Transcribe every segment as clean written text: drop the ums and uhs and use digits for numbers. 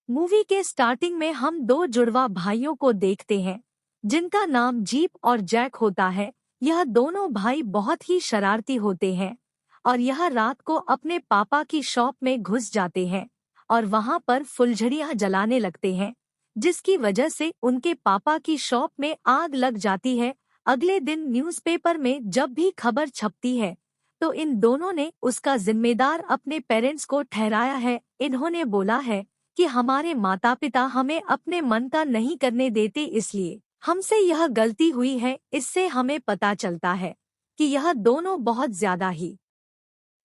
Movie के starting में हम दो जुड़वा भाइयों को देखते हैं जिनका नाम जीप और जैक होता है। यह दोनों भाई बहुत ही शरारती होते हैं और यह रात को अपने पापा की शॉप में घुस जाते हैं और वहां पर फुलझड़ियां जलाने लगते हैं, जिसकी वजह से उनके पापा की शॉप में आग लग जाती है। अगले दिन न्यूज़पेपर में जब भी खबर छपती है तो इन दोनों ने उसका जिम्मेदार अपने पेरेंट्स को ठहराया है। इन्होंने बोला है कि हमारे माता पिता हमें अपने मन का नहीं करने देते, इसलिए हमसे यह गलती हुई है। इससे हमें पता चलता है कि यह दोनों बहुत ज्यादा ही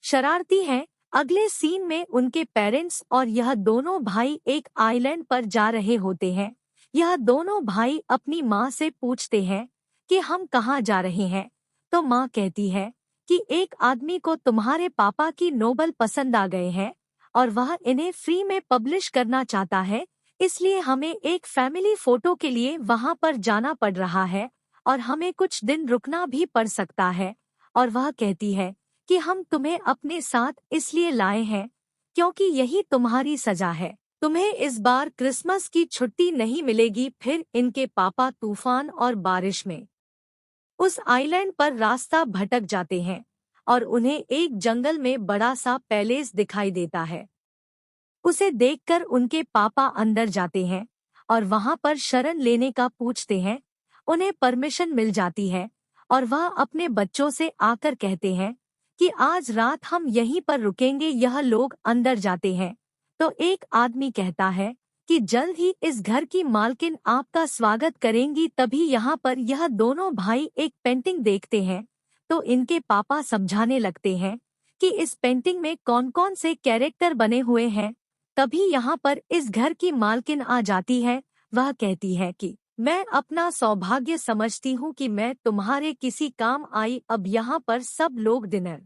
शरारती हैं। अगले सीन में उनके पेरेंट्स और यह दोनों भाई एक आइलैंड पर जा रहे होते हैं। यह दोनों भाई अपनी माँ से पूछते हैं कि हम कहाँ जा रहे हैं, तो माँ कहती है कि एक आदमी को तुम्हारे पापा की नोवेल पसंद आ गए हैं और वह इन्हें फ्री में पब्लिश करना चाहता है, इसलिए हमें एक फैमिली फोटो के लिए वहां पर जाना पड़ रहा है और हमें कुछ दिन रुकना भी पड़ सकता है। और वह कहती है कि हम तुम्हें अपने साथ इसलिए लाए हैं क्योंकि यही तुम्हारी सजा है, तुम्हें इस बार क्रिसमस की छुट्टी नहीं मिलेगी। फिर इनके पापा तूफान और बारिश में उस आइलैंड पर रास्ता भटक जाते हैं और उन्हें एक जंगल में बड़ा सा पैलेस दिखाई देता है। उसे देखकर उनके पापा अंदर जाते हैं और वहां पर शरण लेने का पूछते हैं। उन्हें परमिशन मिल जाती है और वह अपने बच्चों से आकर कहते हैं कि आज रात हम यहीं पर रुकेंगे। यह लोग अंदर जाते हैं तो एक आदमी कहता है कि जल्द ही इस घर की मालकिन आपका स्वागत करेंगी। तभी यहाँ पर यह दोनों भाई एक पेंटिंग देखते हैं तो इनके पापा समझाने लगते हैं कि इस पेंटिंग में कौन कौन से कैरेक्टर बने हुए हैं। तभी यहाँ पर इस घर की मालकिन आ जाती है। वह कहती है कि मैं अपना सौभाग्य समझती हूँ कि मैं तुम्हारे किसी काम आई। अब यहाँ पर सब लोग डिनर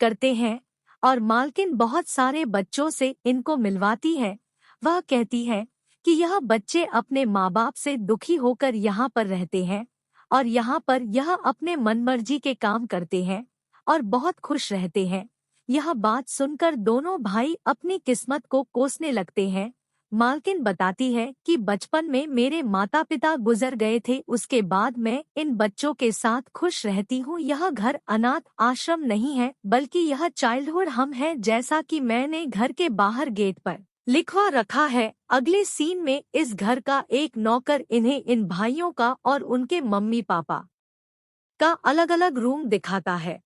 करते हैं और मालकिन बहुत सारे बच्चों से इनको मिलवाती है। वह कहती है कि यह बच्चे अपने माँ बाप से दुखी होकर यहाँ पर रहते हैं और यहाँ पर यह अपने मनमर्जी के काम करते हैं और बहुत खुश रहते हैं। यह बात सुनकर दोनों भाई अपनी किस्मत को कोसने लगते हैं। मालकिन बताती है कि बचपन में मेरे माता पिता गुजर गए थे, उसके बाद मैं इन बच्चों के साथ खुश रहती हूँ। यह घर अनाथ आश्रम नहीं है बल्कि यह चाइल्डहुड हम है, जैसा कि मैंने घर के बाहर गेट पर लिखवा रखा है। अगले सीन में इस घर का एक नौकर इन्हें इन भाइयों का और उनके मम्मी पापा का अलग अलग रूम दिखाता है।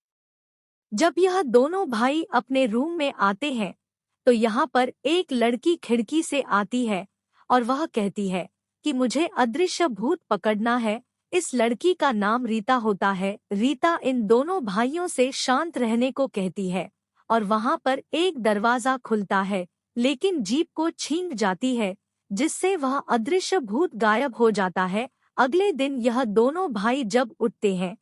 जब यह दोनों भाई अपने रूम में आते हैं तो यहाँ पर एक लड़की खिड़की से आती है और वह कहती है कि मुझे अदृश्य भूत पकड़ना है। इस लड़की का नाम रीता होता है। रीता इन दोनों भाइयों से शांत रहने को कहती है और वहाँ पर एक दरवाजा खुलता है, लेकिन जीप को छीन जाती है जिससे वह अदृश्य भूत गायब हो जाता है। अगले दिन यह दोनों भाई जब उठते हैं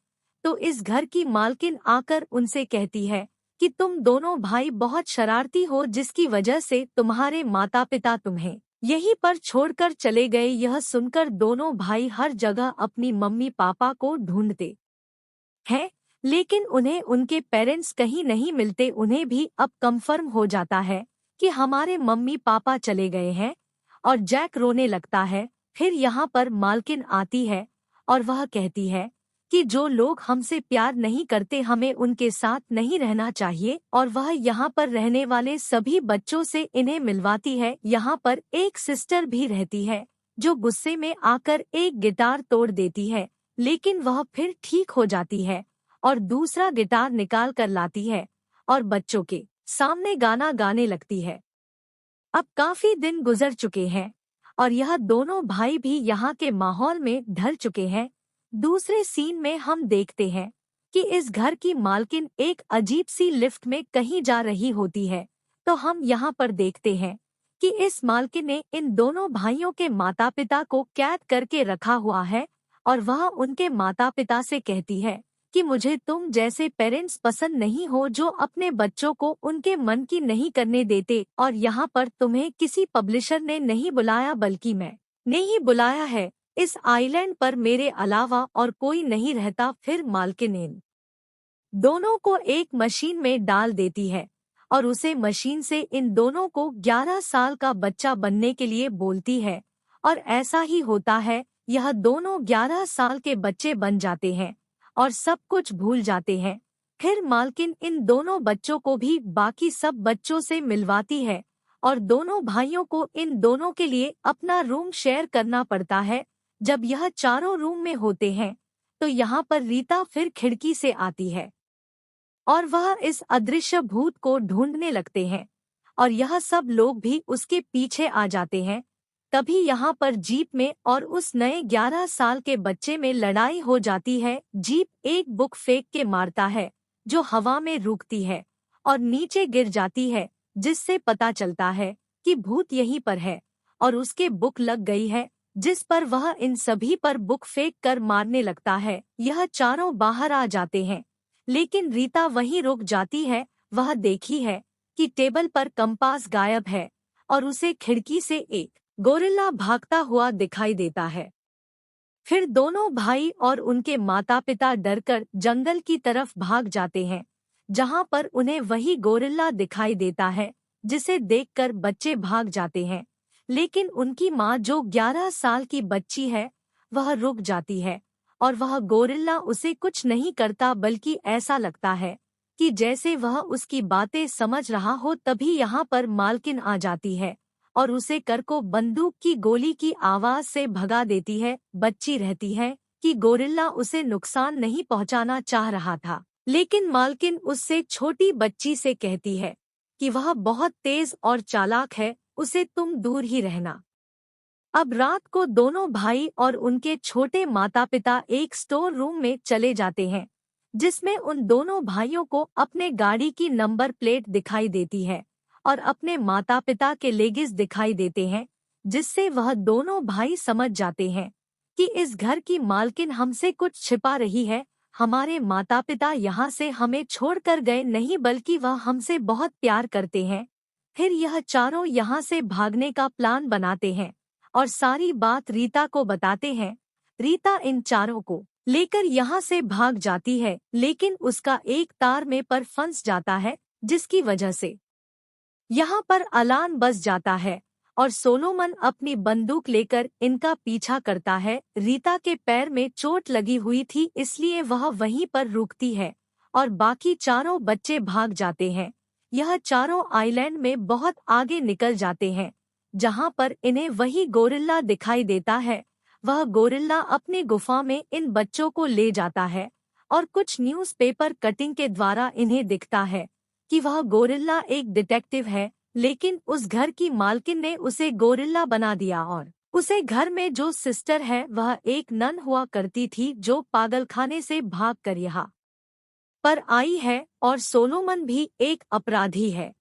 तो इस घर की मालकिन आकर उनसे कहती है कि तुम दोनों भाई बहुत शरारती हो, जिसकी वजह से तुम्हारे माता पिता तुम्हें यहीं पर छोड़कर चले गए। यह सुनकर दोनों भाई हर जगह अपनी मम्मी पापा को ढूंढते हैं, लेकिन उन्हें उनके पेरेंट्स कहीं नहीं मिलते। उन्हें भी अब कंफर्म हो जाता है कि हमारे मम्मी पापा चले गए हैं और जैक रोने लगता है। फिर यहाँ पर मालकिन आती है और वह कहती है कि जो लोग हमसे प्यार नहीं करते हमें उनके साथ नहीं रहना चाहिए और वह यहाँ पर रहने वाले सभी बच्चों से इन्हें मिलवाती है। यहाँ पर एक सिस्टर भी रहती है जो गुस्से में आकर एक गिटार तोड़ देती है, लेकिन वह फिर ठीक हो जाती है और दूसरा गिटार निकाल कर लाती है और बच्चों के सामने गाना गाने लगती है। अब काफी दिन गुजर चुके हैं और यह दोनों भाई भी यहाँ के माहौल में ढल चुके हैं। दूसरे सीन में हम देखते हैं कि इस घर की मालकिन एक अजीब सी लिफ्ट में कहीं जा रही होती है, तो हम यहाँ पर देखते हैं कि इस मालकिन ने इन दोनों भाइयों के माता पिता को कैद करके रखा हुआ है और वह उनके माता पिता से कहती है कि मुझे तुम जैसे पेरेंट्स पसंद नहीं हो जो अपने बच्चों को उनके मन की नहीं करने देते, और यहाँ पर तुम्हें किसी पब्लिशर ने नहीं बुलाया बल्कि मैं ने ही बुलाया है। इस आइलैंड पर मेरे अलावा और कोई नहीं रहता। फिर मालकिन इन दोनों को एक मशीन में डाल देती है और उसे मशीन से इन दोनों को 11 साल का बच्चा बनने के लिए बोलती है। और ऐसा ही होता है, यह दोनों 11 साल के बच्चे बन जाते हैं और सब कुछ भूल जाते हैं। फिर मालकिन इन दोनों बच्चों को भी बाकी सब बच्चों से मिलवाती है और दोनों भाइयों को इन दोनों के लिए अपना रूम शेयर करना पड़ता है। जब यह चारों रूम में होते हैं तो यहाँ पर रीता फिर खिड़की से आती है और वह इस अदृश्य भूत को ढूंढने लगते हैं और यह सब लोग भी उसके पीछे आ जाते हैं। तभी यहाँ पर जीप में और उस नए 11 साल के बच्चे में लड़ाई हो जाती है। जीप एक बुक फेंक के मारता है जो हवा में रुकती है और नीचे गिर जाती है, जिससे पता चलता है कि भूत यहीं पर है और उसके बुक लग गई है, जिस पर वह इन सभी पर बुक फेंक कर मारने लगता है। यह चारों बाहर आ जाते हैं लेकिन रीता वहीं रुक जाती है। वह देखी है कि टेबल पर कंपास गायब है और उसे खिड़की से एक गोरिल्ला भागता हुआ दिखाई देता है। फिर दोनों भाई और उनके माता पिता डरकर जंगल की तरफ भाग जाते हैं, जहां पर उन्हें वही गोरिल्ला दिखाई देता है, जिसे देखकर बच्चे भाग जाते हैं। लेकिन उनकी माँ, जो 11 साल की बच्ची है, वह रुक जाती है और वह गोरिल्ला उसे कुछ नहीं करता, बल्कि ऐसा लगता है कि जैसे वह उसकी बातें समझ रहा हो। तभी यहाँ पर मालकिन आ जाती है और उसे कर को बंदूक की गोली की आवाज से भगा देती है। बच्ची रहती है कि गोरिल्ला उसे नुकसान नहीं पहुंचाना चाह रहा था, लेकिन मालकिन उससे छोटी बच्ची से कहती है कि वह बहुत तेज और चालाक है, उसे तुम दूर ही रहना। अब रात को दोनों भाई और उनके छोटे माता पिता एक स्टोर रूम में चले जाते हैं, जिसमें उन दोनों भाइयों को अपने गाड़ी की नंबर प्लेट दिखाई देती है और अपने माता पिता के लेगिस दिखाई देते हैं, जिससे वह दोनों भाई समझ जाते हैं कि इस घर की मालकिन हमसे कुछ छिपा रही है। हमारे माता पिता यहाँ से हमें छोड़कर गए नहीं, बल्कि वह हमसे बहुत प्यार करते हैं। फिर यह चारों यहाँ से भागने का प्लान बनाते हैं और सारी बात रीता को बताते हैं। रीता इन चारों को लेकर यहाँ से भाग जाती है, लेकिन उसका एक तार में पर फंस जाता है, जिसकी वजह से यहाँ पर अलार्म बज जाता है और सोलोमन अपनी बंदूक लेकर इनका पीछा करता है। रीता के पैर में चोट लगी हुई थी, इसलिए वह वहीं पर रुकती है और बाकी चारों बच्चे भाग जाते हैं। यह चारों आइलैंड में बहुत आगे निकल जाते हैं, जहाँ पर इन्हें वही गोरिल्ला दिखाई देता है। वह गोरिल्ला अपनी गुफा में इन बच्चों को ले जाता है और कुछ न्यूज़पेपर कटिंग के द्वारा इन्हें दिखता है कि वह गोरिल्ला एक डिटेक्टिव है, लेकिन उस घर की मालकिन ने उसे गोरिल्ला बना दिया और उसे घर में जो सिस्टर है वह एक नन हुआ करती थी, जो पागलखाने से भागकर यहाँ पर आई है और सोलोमन भी एक अपराधी है।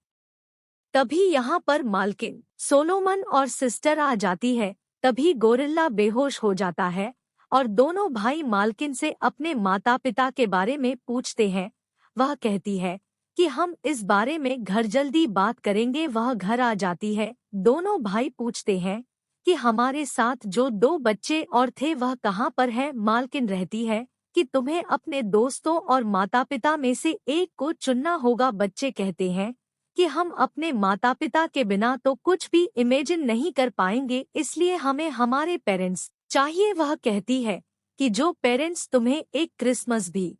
तभी यहाँ पर मालकिन, सोलोमन और सिस्टर आ जाती है। तभी गोरिल्ला बेहोश हो जाता है और दोनों भाई मालकिन से अपने माता पिता के बारे में पूछते हैं। वह कहती है कि हम इस बारे में घर जल्दी बात करेंगे। वह घर आ जाती है। दोनों भाई पूछते हैं कि हमारे साथ जो 2 बच्चे और थे वह कहाँ पर है। मालकिन रहती है कि तुम्हें अपने दोस्तों और माता पिता में से एक को चुनना होगा। बच्चे कहते हैं कि हम अपने माता पिता के बिना तो कुछ भी इमेजिन नहीं कर पाएंगे, इसलिए हमें हमारे पेरेंट्स चाहिए। वह कहती है कि जो पेरेंट्स तुम्हें एक क्रिसमस भी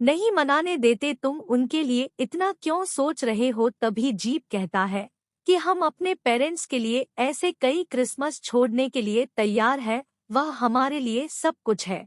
नहीं मनाने देते, तुम उनके लिए इतना क्यों सोच रहे हो। तभी जीप कहता है कि हम अपने पेरेंट्स के लिए ऐसे कई क्रिसमस छोड़ने के लिए तैयार है, वह हमारे लिए सब कुछ है।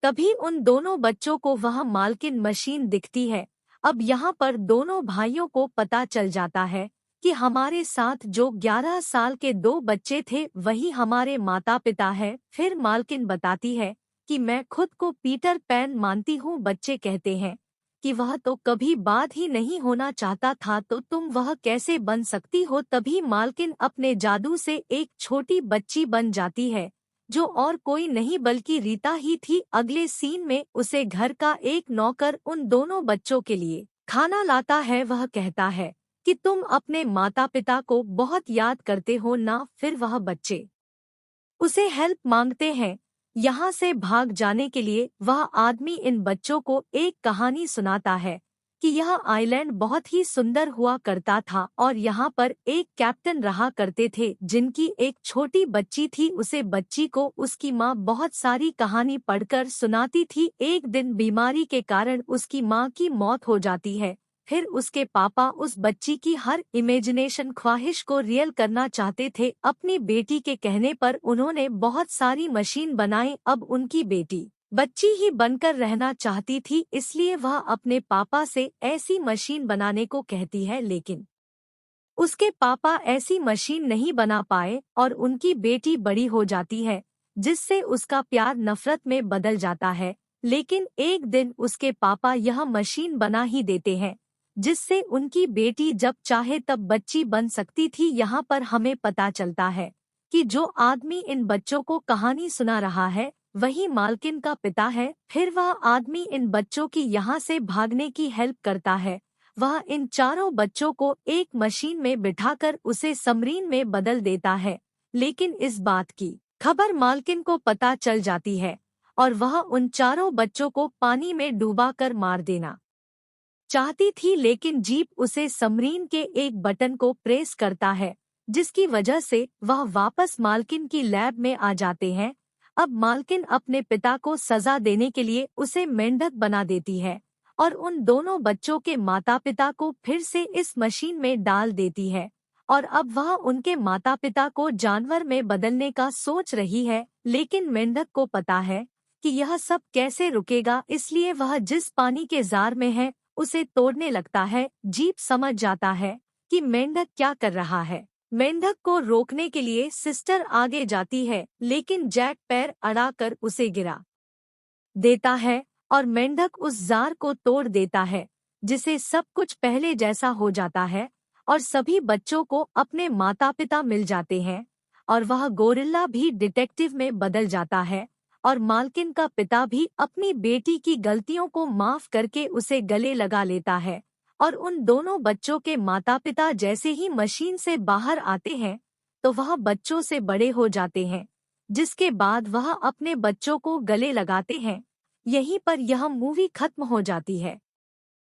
तभी उन दोनों बच्चों को वह मालकिन मशीन दिखती है। अब यहाँ पर दोनों भाइयों को पता चल जाता है कि हमारे साथ जो 11 साल के 2 बच्चे थे वही हमारे माता पिता है। फिर मालकिन बताती है कि मैं खुद को पीटर पैन मानती हूँ। बच्चे कहते हैं कि वह तो कभी बात ही नहीं होना चाहता था, तो तुम वह कैसे बन सकती हो। तभी मालकिन अपने जादू से एक छोटी बच्ची बन जाती है, जो और कोई नहीं बल्कि रीता ही थी। अगले सीन में उसे घर का एक नौकर उन दोनों बच्चों के लिए खाना लाता है। वह कहता है कि तुम अपने माता पिता को बहुत याद करते हो ना। फिर वह बच्चे उसे हेल्प मांगते हैं यहाँ से भाग जाने के लिए। वह आदमी इन बच्चों को एक कहानी सुनाता है, कि यह आइलैंड बहुत ही सुंदर हुआ करता था और यहाँ पर एक कैप्टन रहा करते थे जिनकी एक छोटी बच्ची थी। उसे बच्ची को उसकी माँ बहुत सारी कहानी पढ़कर सुनाती थी। एक दिन बीमारी के कारण उसकी माँ की मौत हो जाती है। फिर उसके पापा उस बच्ची की हर इमेजिनेशन ख्वाहिश को रियल करना चाहते थे। अपनी बेटी के कहने पर उन्होंने बहुत सारी मशीन बनाई। अब उनकी बेटी बच्ची ही बनकर रहना चाहती थी, इसलिए वह अपने पापा से ऐसी मशीन बनाने को कहती है, लेकिन उसके पापा ऐसी मशीन नहीं बना पाए और उनकी बेटी बड़ी हो जाती है, जिससे उसका प्यार नफरत में बदल जाता है। लेकिन एक दिन उसके पापा यह मशीन बना ही देते हैं, जिससे उनकी बेटी जब चाहे तब बच्ची बन सकती थी। यहाँ पर हमें पता चलता है कि जो आदमी इन बच्चों को कहानी सुना रहा है वही मालकिन का पिता है। फिर वह आदमी इन बच्चों की यहाँ से भागने की हेल्प करता है। वह इन चारों बच्चों को एक मशीन में बिठाकर उसे सबमरीन में बदल देता है। लेकिन इस बात की खबर मालकिन को पता चल जाती है और वह उन चारों बच्चों को पानी में डूबा कर मार देना चाहती थी, लेकिन जीप उसे सबमरीन के एक बटन को प्रेस करता है, जिसकी वजह से वह वापस मालकिन की लैब में आ जाते हैं। अब मालकिन अपने पिता को सजा देने के लिए उसे मेंढक बना देती है और उन दोनों बच्चों के माता पिता को फिर से इस मशीन में डाल देती है। और अब वह उनके माता पिता को जानवर में बदलने का सोच रही है, लेकिन मेंढक को पता है कि यह सब कैसे रुकेगा, इसलिए वह जिस पानी के जार में है उसे तोड़ने लगता है। जीप समझ जाता है कि मेंढक क्या कर रहा है। मेंढक को रोकने के लिए सिस्टर आगे जाती है, लेकिन जैक पैर अड़ाकर उसे गिरा देता है और मेंढक उस जार को तोड़ देता है, जिसे सब कुछ पहले जैसा हो जाता है और सभी बच्चों को अपने माता पिता मिल जाते हैं और वह गोरिल्ला भी डिटेक्टिव में बदल जाता है और मालकिन का पिता भी अपनी बेटी की गलतियों को माफ करके उसे गले लगा लेता है। और उन दोनों बच्चों के माता पिता जैसे ही मशीन से बाहर आते हैं तो वह बच्चों से बड़े हो जाते हैं, जिसके बाद वह अपने बच्चों को गले लगाते हैं। यहीं पर यह मूवी खत्म हो जाती है।